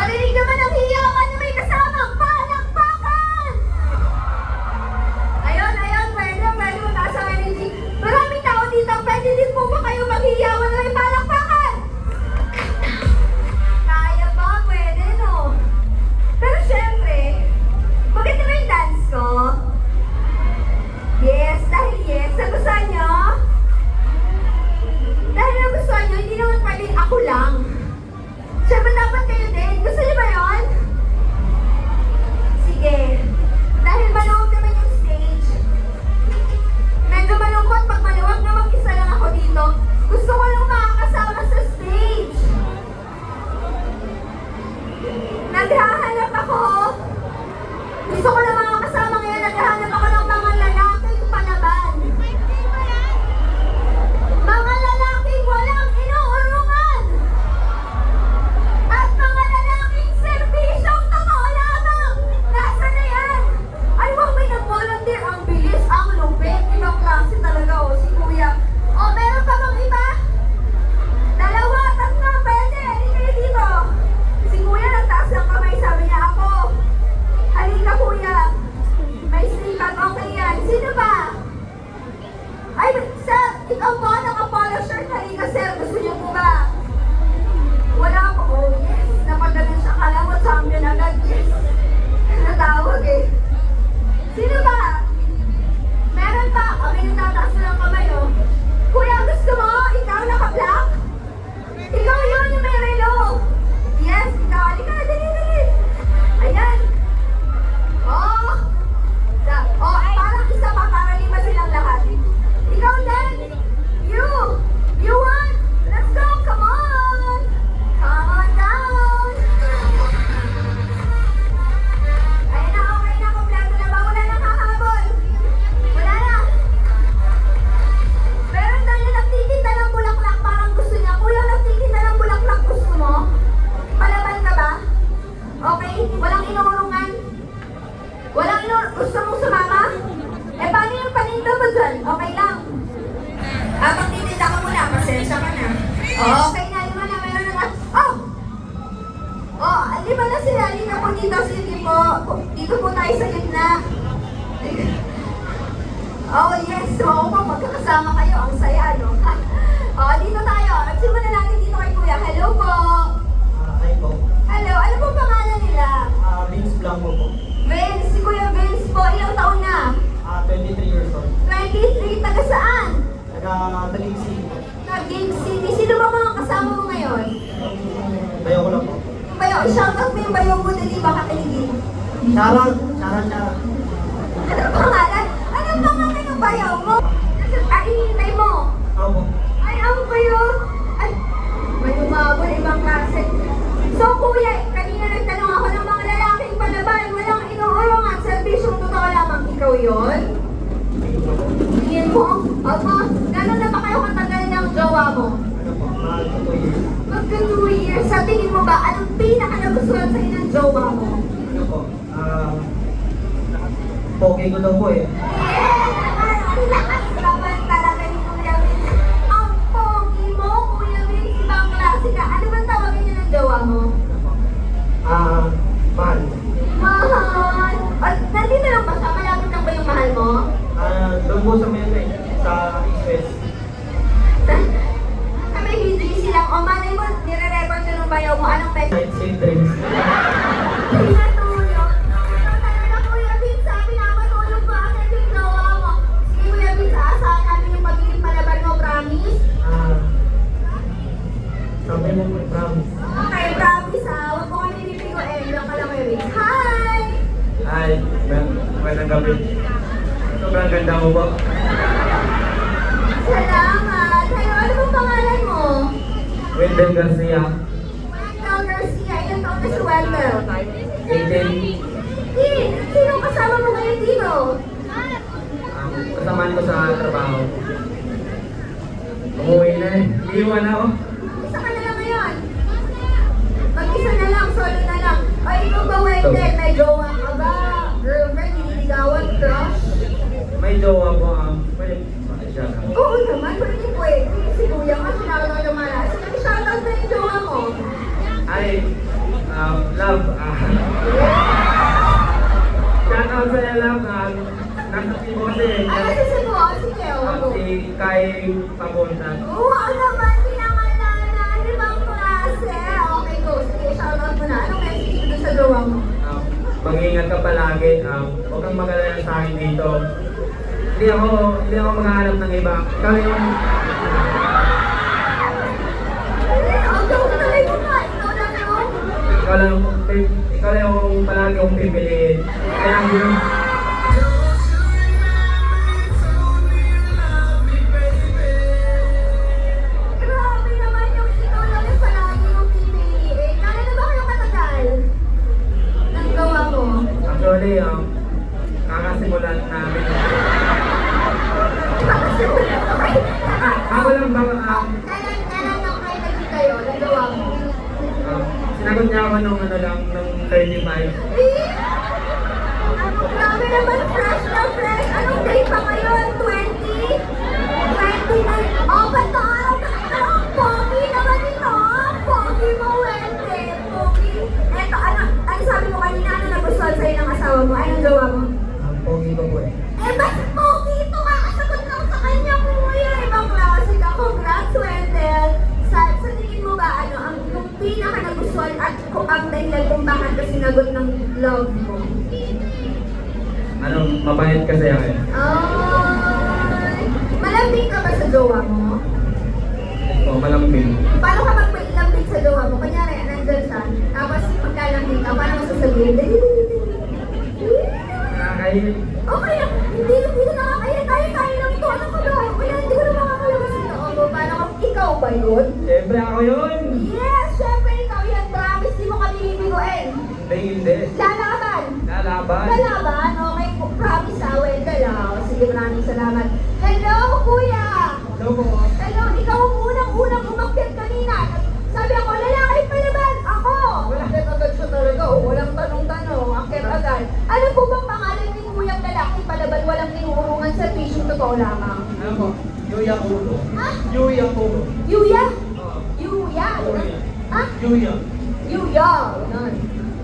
Marinig naman ang hiyawan na may kasamang palakpakan! Ayun, pwede mataas ang energy. Maraming tao dito, pwede din po ba kayo maghiyawan na may palakpakan? Kaya ba? Pwede, no? Pero syempre, maganda ba yung dance ko? Yes, dahil yes, nagustuhan nyo? Dahil nagustuhan nyo, hindi naman pwedeng ako lang. Siyempre dapat kayo din. Gusto niyo ba yun? Sige. Dahil maluwag naman yung stage. Medyo malungkot pag maluwag na mag-isa lang ako dito. Gusto ko lang makakasama sa stage. Naghahanap ako. Gusto ko lang makakasama ngayon. Naghahanap ako ng mga lalaking palaban. Mga lalaking walang inuurungan. At mga lalaking serbisyong totoo lamang! Nasa na yan? Ay, wag may nag-volunteer. Ang bilis, ang lupit. Ibang klase talaga, oh, si Kuya. Oh, meron pa bang iba? Dalawa, tatlo, pwede. Hindi kayo dito. Si Kuya nagtaas ng kamay, sabi niya ako. Halika, Kuya. May sikat, okay yan. Sino ba? Ay, sir, ikaw po, naka-polo shirt. Halika, sir. Gusto niyo po ba? Wala ako. Oh, yes. Napagaling siya. Kala mo, champion agad. Yes. Natawag eh. Sino ba? Meron pa. O, may natataas na ng kamay, oh. Kuya, gusto mo? Ikaw naka-black? Ikaw yun, yung may relo. Yes, ikaw. Halika, dali. Ayan. Oh. Oh, parang isa pa para lima silang lahat. Ikaw din. You want? Let's go. Come on. Come on down. Ayan na, okay na. Kompleto na ba? Wala nang hahabol. Wala na. Meron tayo nagtitinda ng bulaklak. Parang gusto niya. Kuya, nagtitinda ng bulaklak. Gusto mo? Palaban ka ba? Okay. Walang inuurungan. Gusto mong sumama? Eh, paano yung paninda mo dyan? Okay lang. Habang titinda ka muna, pasensya ka na. Okay na, lima na, meron na. Lima na sila. Halika po dito. Sige po. Dito po tayo sa gitna. Oh, yes. Oo po, magkakasama kayo. Ang saya, no? Dito tayo. Simulan natin dito kay Kuya. Hello po. Hi po. Hello. Ano po pangalan nila? Vince Blanco po. Vince. Si Kuya Vince po. Ilang taon na? 23 years old. 23. Taga saan? Taga-Taguig City po. Taguig City. Sino ba mga kasama mo ngayon? Bayo ko lang po. Yung bayo, shoutout mo yung bayo mo, dali baka taligin. Sharon. Anong pangalan? Anong pangalan ng bayo mo? Hinintay mo. Ako po. Ay, ang bayo. Ay, may umabol, ibang klase. So, Kuya, kanina nagtanong ako ng mga lalaking palaban. Walang inuurungan. Serbisyong totoo lamang. Ikaw yun? Tingin mo? Opo, gano'n na ba kayo katagal ng jowa mo? Ano po? Mahal ko 2 years. Magka 2 years. Sa tingin mo ba, anong pinaka-nagustuhan sa'yo ng jowa mo? Ano po? Pogi ko daw po eh. Ang lakas naman talaga ni Kuya Vince. Ang pogi mo, Kuya Vince. Ibang klase ka. Ano bang tawagin niyo ng jowa mo? Mahal. Mahal. At nandito lang ba siya? Malapit lang ba yung mahal mo? Doon po sa Mesa eh. Sa East-West. Sa may HGC lang. O malay mo, nire-record yun ng bayaw mo. Anong pwede? Sweet dreams. Pinatulog. Talaga, Kuya Vince, sabi na matulog ko agad yung jowa mo. Sige, Kuya Vince, aasahan namin yung pagiging palaban mo, promise? Sabi mo po, promise. Okay, promise ha. Huwag mo kami ibibigo eh. Bilang ka lang, Kuya Vince. Hi! Hi. Magandang gabi. Sobrang ganda mo po. Salamat! Hello, ano bang pangalan mo? Wendell Garcia. Wendell Garcia. Ilang taon na si Wendell? 18. Sino kasama mo ngayon dito? Kasamahan ko sa trabaho. Umuwi na eh. Iiwan ako. Isa ka na lang ngayon. Mag-isa na lang, solo na lang. O ikaw ba, Wendell? May jowa ka ba? Girlfriend, nililigawan, crush? May jowa po. Pwede siya. Oo naman, pwede. Si Kuya nga, sinakot ako yung malas. Sige, shoutout na yung jowa mo. Ay, Love, shout out sa Love, nasa Cebu kasi, Ano si Cebu? Sige, si Kai Papuntan. wow naman, pinangalan. Ibang klase. Okay, go. Sige, shoutout mo na. Anong message mo dun sa jowa mo? Mag-ingat ka palagi, huwag kang mag-alala sa akin dito. Hindi ako maghahanap ng iba. Ikaw yung, Ang joke na rin mo nga. Ikaw lang yun. ikaw lang yung palagi kong pipiliin. Kaya yung, Grabe naman yung ikaw lang yung palagi mong pipiliin. Kailan na ba kayo katagal? Nang gawa mo? actually, kakasimulan namin. Okay. Ako lang ba, Kailan lang kayo nagkita yun? Nang gawa mo? sinagot niya ako nung 35. Grabe naman, fresh na fresh. Anong day pa ngayon? 20? 29? Oh, ba't na araw ka? Ang pogi naman ito. Pogi mo, Wente. Pogi. Eto, ano sabi mo kanina? Ano nagustuhan sa'yo ng asawa mo? Anong gawa mo? Ang pogi ko po eh. Eh, ba't pogi ito? Kakasagot lang sa kanya, kuya. Ibang klase ka. Congrats, Wendell. Sa tingin mo ba, yung pinaka nagustuhan at ang dahilan kung bakit ka sinagot ng love mo? Mabait kasi ako eh. Ay, malambing ka ba sa jowa mo? O, malambing. Paano ka magpailambing sa jowa mo? Kunyari, nandyan siya, tapos magkalambing ka, paano mo sasabihin? Nakakahilig. Okay lang, hindi na nakakaya, kaya lang to. Ano ka ba? Wala, hindi ko na makakalabas sa loob. Paano ka, ikaw ba yun? Siyempre ako yun! Yes, syempre ikaw yan. Promise, di mo kami bibiguin. Hindi. Lalaban. Lalaban. Lalaban? Okay, promise ha, Wendell ha. Sige, maraming salamat. Hello, kuya! So po, Hello, ikaw ang unang-unang umakyat kanina. Sabi ako, lalaki palaban! Ako! Akyat agad siya talaga. Walang tanong-tanong. Akyat agad. Ano po bang pangalan ni kuyang lalaki palaban? Walang inuurungan sa fishing. Totoo lamang. ano po? Yuya Ulo. Ha? Yuya Ulo. Yuya? Oo. Yuya? Yuya. Ha? Yuya. Yuya. Ganun.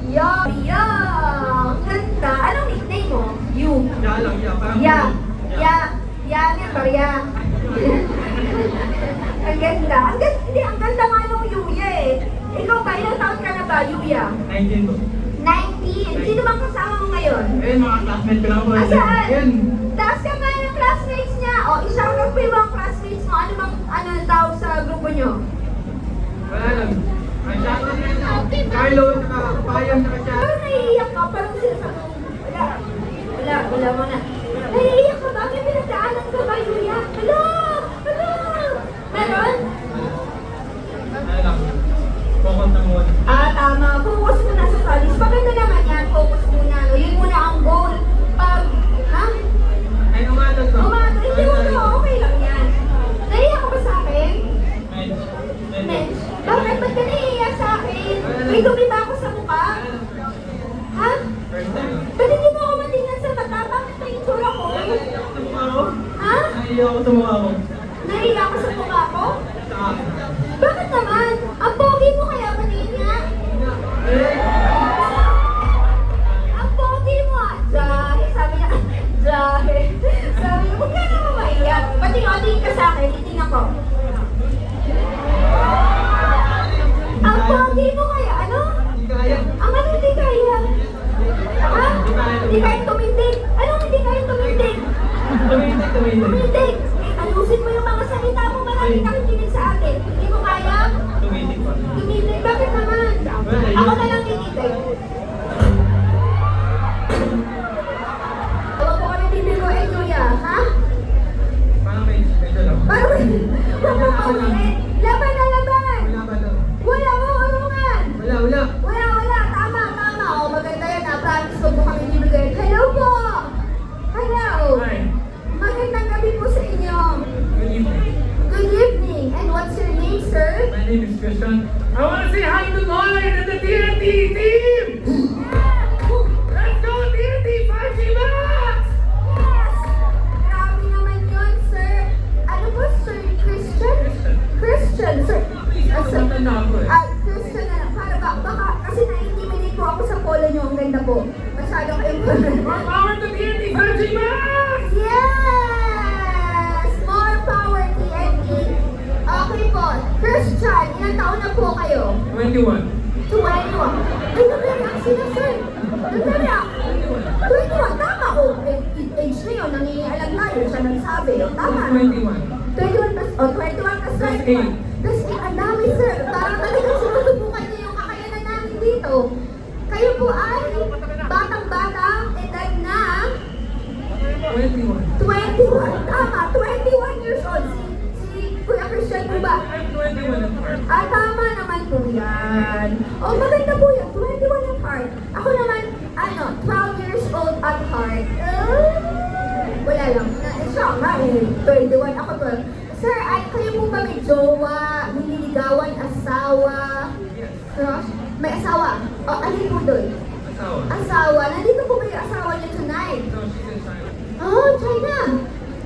Yuya. Ang ganda. Anong nickname mo? Yu. Ya lang, ya. Parang Ya member, ya. Ang ganda. Hindi, ang ganda nga nung Yuya eh. Ikaw ba, ilang taon ka na ba, Yuya? 19 po. 19. Sino bang kasama mo ngayon? Eh, mga classmate ko lang po. Asaan? Yan. Taas ka nga ng classmates niya. O, i-shoutout mo yung mga classmates mo. Ano bang, tawag sa grupo niyo? Wala lang. Ay, shoutout na yun. Carlo, nakakapayan, nakasya. Parang naiiyak ka. Parang sila sa wala mo na. Naiiyak ka ba? May pinagdaanan ka ba, Yuya? Hala! Meron? Ano lang. Focus na muna. Tama. Focus muna sa studies. Maganda naman yan. Focus muna. No? Yun muna ang goal. Ay, umatag ko. Hindi mo na. Okay lang yan. Naiiyak ka ba sa akin? Medyo. Bakit? Ba't ka naiiyak sa akin? May dumi ba ako sa mukha? Ha? First time. Ba't hindi mo ako matingnan sa mata? Bakit na yung tsura ko? Naiiyak ako sa mukha ko. Ha? Naiiyak ako sa mukha ko. Naiiyak ako sa mukha ko? Saka. Bakit naman? Ang pogi mo kaya patingin nga? Ang pogi mo ah. Jahe. Sabi niya, Jahe. Sabi niya, huwag ka naman maiyak. Patingin ka sa akin, titingnan ko. Ang pogi mo kaya, ano? Hindi kaya. Ang ano hindi kaya? Ha? Hindi kaya tumindig? Anong hindi kaya tumindig? Tumitik. Tumindig! Eh, ayusin mo yung mga salita mo, marami nakikinig sa atin. Hindi mo kaya? Tumitik pa. Tumindig, bakit naman? Ako na lang tinitig. Huwag mo kami bibiruin, Julia, ha? Parang medyo lang. Parang, huwag mo pauliin. Laban na laban! Wala ba daw? Wala mo, urungan! Wala. Wala. Tama. O, maganda yan, ha? Promise, huwag mo kami bibiruin. Hello po! Hello! Hi. Magandang gabi po sa inyo. Good evening. Good evening. And what's your name, sir? My name is Christian. I want to say hi to Nolan and the TNT team! Let's go TNT 5G Max! Yes! Grabe naman yun, sir. Ano po, sir? Christian? Christian, sir. Please, matanda ako eh. Christian na lang. Para baka, kasi polo nyo, ang ganda po. Masyado kayong More power to TNT 5G Max! Yes! More power, TNT. Okay po. Christian, ilang taon na po kayo? 21. 21. Ay, nag-react sila, sir. Nag-react. 21, tama ko. Age na yun, nangingialam tayo. Siya nagsabi. Tama. 21. 21 plus, 21 plus 21. Plus 8, ang dami, sir. Parang talagang sinusubukan niyo yung kakayanan namin dito. Kayo po ay batang-batang edad na 21. 21. Tama, 21 years old. Si Kuya Christian po ba? I'm 21 at heart. Tama naman po yan. Oh, maganda po yan. 21 at heart. Ako naman, 12 years old at heart. Wala lang. Siya nga eh. 21. Ako 12. Sir, ay kayo po ba may jowa, nililigawan, asawa, Yes. crush? May asawa? O, alin po doon? Asawa. Asawa. Nandito po ba yung asawa niyo tonight? No, she's in China. Oh, China.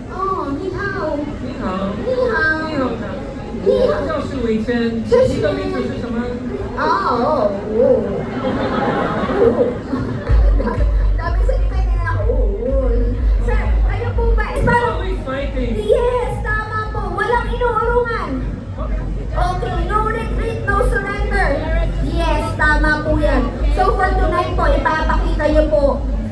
Oh, ni hao. 你好。你好。你好的。你好。我叫施伟谦。是你的名字是什么？ Oh, oh. Dami salita niya na ako. Sir, kayo po ba? Parang, Always fighting. yes, tama po. Walang inuurungan. Okay, no retreat, no surrender. Yes, tama po yan. So for tonight po, ipapakita niyo po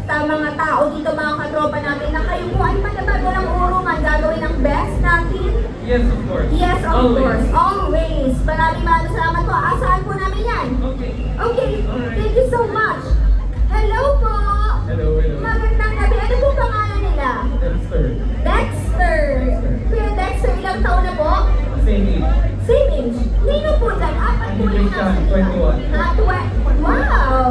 sa mga tao dito, mga katropa natin, na kayo po ay malabag walang urungan. Gagawin ang best natin. Yes, of course. Yes, of Always. course. Always. Maraming salamat po. Asahan po namin yan. Okay. Okay, Alright. thank you so much. Hello po. Hello, hello. Magandang gabi. Ano po pangalan nila? Dexter. Dexter. Kuya Dexter, ilang taon na po? Same age. Same age. Nino po dyan? Apat po yung Christian, nasa nila. 21. Wow!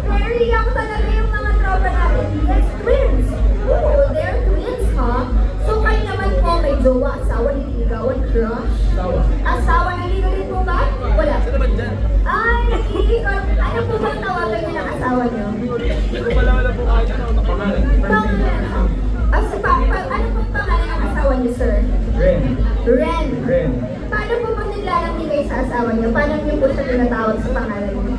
Very young talaga yung mga tropa natin. Yes, twins. Oh, they're twins, ha? So kayo naman po may jowa, asawa, nililigawan, crush? Tawa. Asawa, naliligaw din po ba? Wala. Sino ba dyan? Ay, naliligaw. Ano po bang tawagan niyo ng asawa niyo? Hindi ko pala alam po kahit ano. Pangalan. Pangalan. Ano pong pangalan ng asawa niyo, sir? Ren. Ren. Ren. Paano po pag naglalang kayo sa asawa niyo? Paano niyo po siya tinatawag sa pangalan niyo?